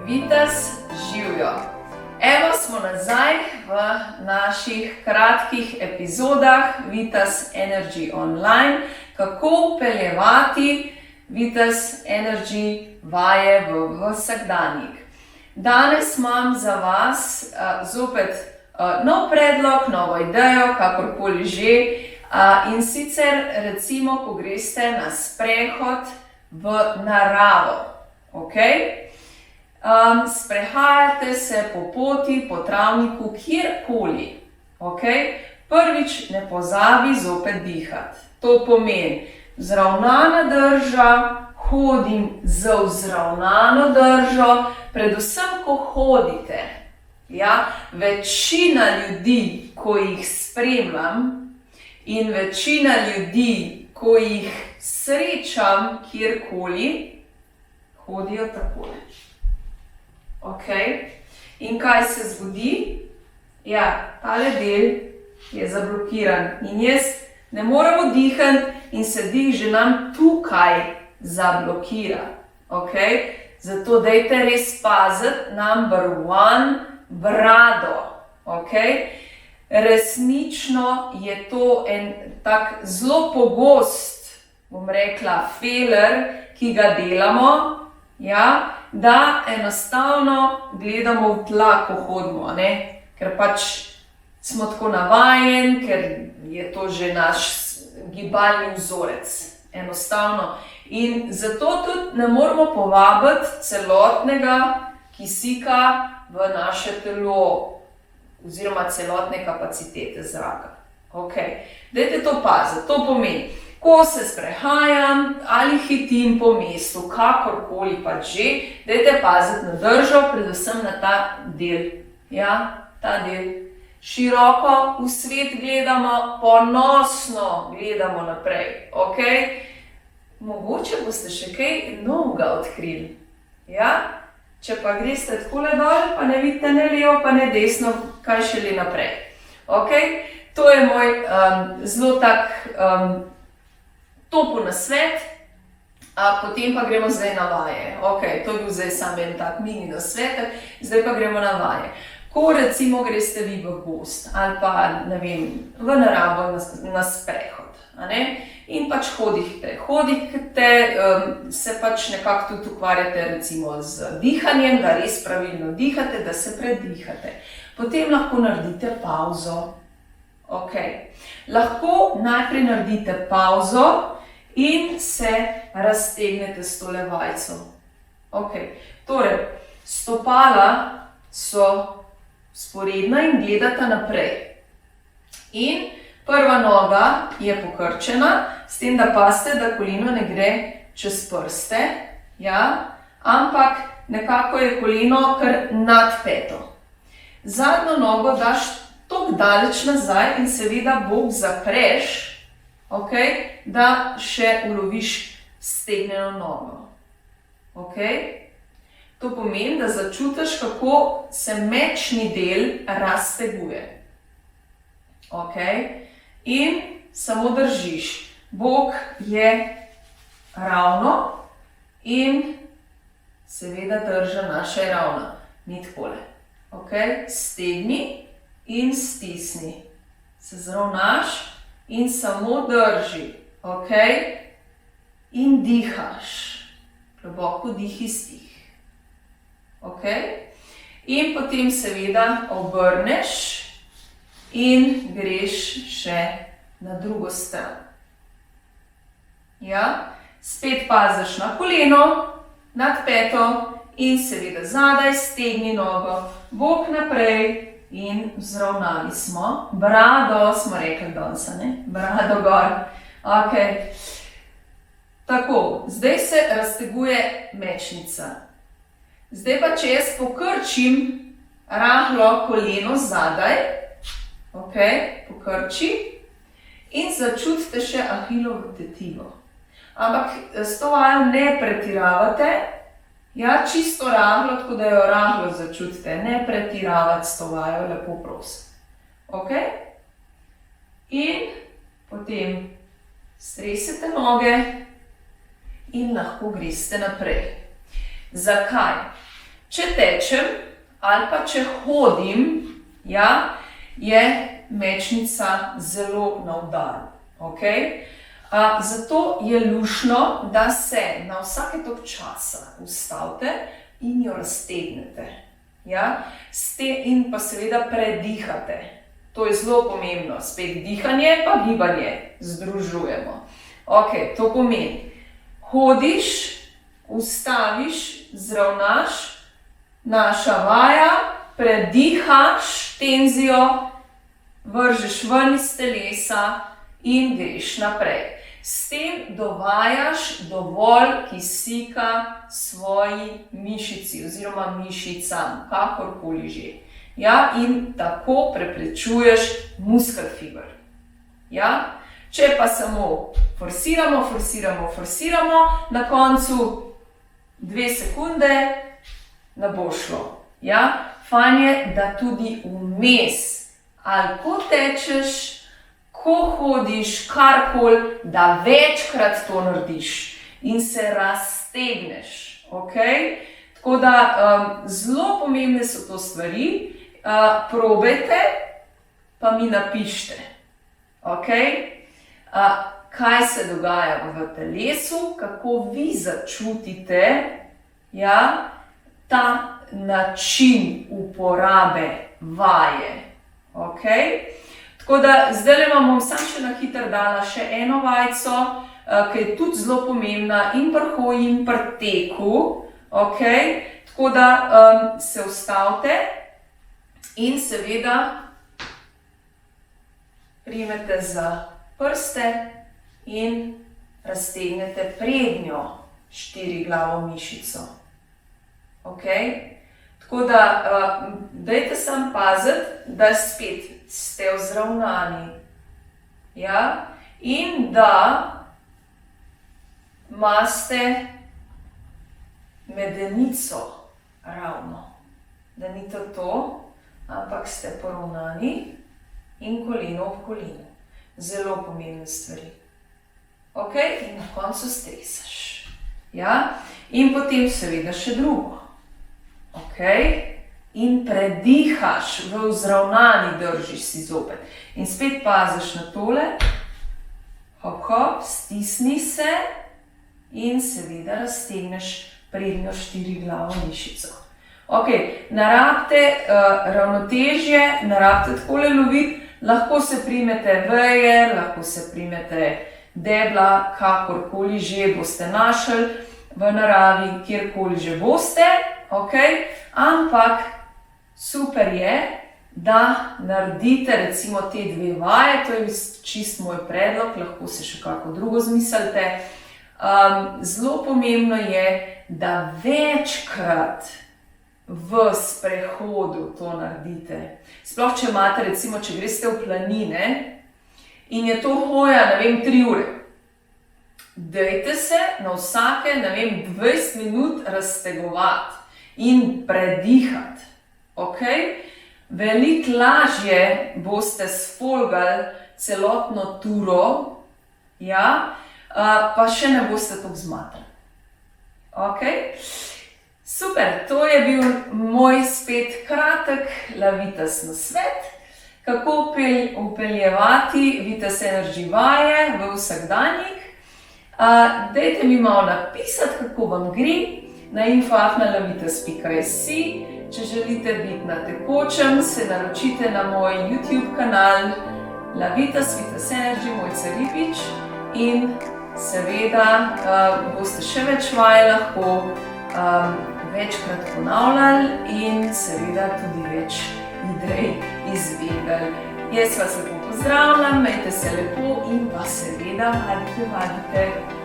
Vitez, živjo! Evo smo nazaj v naših kratkih epizodah Vitez Energy Online, kako vpeljevati Vitez Energy vaje v vsakdanjik. Danes imam za vas zopet nov predlog, novo idejo, kakorkoli že, in sicer recimo, ko greste na sprehod v naravo. Okay? Sprehajate se po poti, po travniku, kjerkoli. Okay? Prvič ne pozabi zopet dihati. To pomeni vzravnana drža, hodim z vzravnano držo, predvsem ko hodite. Ja? Večina ljudi, ko jih spremljam, in večina ljudi, ko jih srečam kjerkoli, hodijo takole. Okay. In kaj se zgodi? Ja, tale del je zablokiran in jaz ne morem dihati in se dih že nam tukaj zablokira. Okay. Zato dajte res paziti, number one, brado. Okay. Resnično je to en tak zelo pogost, bom rekla, feler, ki ga delamo, ja, da enostavno gledamo v tla, ko hodimo, ne? Ker pač smo tako navajeni, ker je to že naš gibalni vzorec, enostavno. In zato tudi ne moramo povabiti celotnega kisika v naše telo, oziroma celotne kapacitete zraka. Okay. Dajte to paziti, to pomeni, ko se sprehajam ali hitim po mestu, kakorkoli pa že, dajte paziti na držo, predvsem na ta del. Ja, ta del. Široko v svet gledamo, ponosno gledamo naprej. Okay. Mogoče boste še kaj novega odkrili. Ja? Če pa greste takole dol, pa ne vidite ne levo, pa ne desno, kaj šele naprej. Okay? To je moj zelo tak topo nasvet, potem pa gremo zdaj na vaje. Okay, to je bil zdaj samo en tak mini nasvet, zdaj pa gremo na vaje. Ko recimo greste vi v gost ali pa, ne vem, v naravo na sprehod, a ne? In pač hodite, se pač nekako tudi ukvarjate recimo z dihanjem, da res pravilno dihate, da se predihate. Potem lahko naredite pauzo. Okay. Lahko najprej naredite pauzo in se raztegnete s tole vajco. Okay. Torej, stopala so vzporedna in gledata naprej. In prva noga je pokrčena, s tem, da pazite, da koleno ne gre čez prste, ja? Ampak nekako je koleno kar nad peto. Zadnjo nogo daš toliko daleč nazaj in seveda bok zapreš, okay? Da še uloviš stegneno nogo. Okay? To pomeni, da začutiš, kako se mečni del razteguje. Okay? In samo držiš. Bok je ravno in seveda drža naša je ravna. Ni takole. Okay? Stegni in stisni. Se zravnaš in samo drži. Okay? In dihaš. Globoko dih izdih. Okay? In potem seveda obrneš in greš še na drugo stran. Ja? Spet paziš na koleno, nad peto in seveda zadaj stegni nogo, bok naprej in vzravnali smo. Brado smo rekli danes, ne? Brado gor. Okay. Tako, zdaj se razteguje mečnica. Zdaj pa, če jaz pokrčim rahlo koleno zadaj, okay, pokrči in začutite še ahilovo tetivo. Ampak s to vajo ne pretiravate, ja, čisto rahlo, tako da jo rahlo začutite, ne pretiravati s to vajo, lepo prosim. Okay? In potem stresete noge in lahko greste naprej. Zakaj? Če tečem ali pa če hodim, ja, je mečnica zelo na udaru. Okay? Zato je luštno, da se na vsake toliko časa ustavite in jo raztegnete. Ja? In pa seveda predihate. To je zelo pomembno. Spet dihanje pa gibanje združujemo. Ok, to pomeni, hodiš, ustaviš, zravnaš, naša vaja, predihaš tenzijo, vržeš ven iz telesa in greš naprej. S tem dovajaš dovolj kisika svoji mišici oziroma mišicam, kakorkoli že. Ja, in tako preprečuješ muskel fiber. Ja? Če pa samo forsiramo, na koncu 2 sekunde ne bo šlo. Ja? Fajn je, da tudi vmes, ali ko tečeš, ko hodiš, karkoli, da večkrat to narediš in se raztegneš. Okay? Tako da zelo pomembne so to stvari. Probajte, pa mi napišite. Okay? Kaj se dogaja v telesu, kako vi začutite, ja, ta način uporabe vaje. Okay? Tako da zdaj vam sam še na hitro dala še eno vajco, ki je tudi zelo pomembna in pri hoji in pri teku. Okay? Tako da se ustavite in seveda primete za prste in raztegnete prednjo štiriglavo mišico. Okay? Tako da dajte samo paziti, da spet ste vzravnani. Ja? In da imate medenico ravno. Da ni to, ampak ste poravnani in koleno ob koleno. Zelo pomembne stvari. Okay? In na koncu stresaš. Ja? In potem seveda še drugo. Okay? In predihaš v vzravnani, držiš si zopet. In spet paziš na tole. Hop, hop, stisni se in seveda raztegneš prednjo štiriglavo mišico. Ok, ne rabite ravnotežje, ne rabite takole loviti, lahko se primete veje, lahko se primete debla, kakorkoli že boste našli v naravi, kjerkoli že boste. Okay? Ampak super je, da naredite recimo te 2 vaje, to je čist moj predlog, lahko se še kako drugo zmislite. Zelo pomembno je, da večkrat v sprehodu to naredite. Sploh, če imate recimo, če greste v planine in je to hoja, 3 ure. Dajte se na vsake, 20 minut raztegovati in predihati. Okay? Veliko lažje boste sfolgali celotno turo, ja? Pa še ne boste tako zmatrali. Okay? Super, to je bil moj spet kratek Lavitas nasvet, kako vpeljevati Vitas Energy vaje v vsakdanjik. Dajte mi malo napisati, kako vam gre, na info@lavitas.si. Če želite biti na tekočem, se naročite na moj YouTube kanal Lavitas, Vitas Energy, Mojca Ribič in seveda boste še več vaj lahko večkrat ponavljali in seveda tudi več idej izvedeli. Jaz vas lepo pozdravljam, imejte se lepo in pa seveda vadite.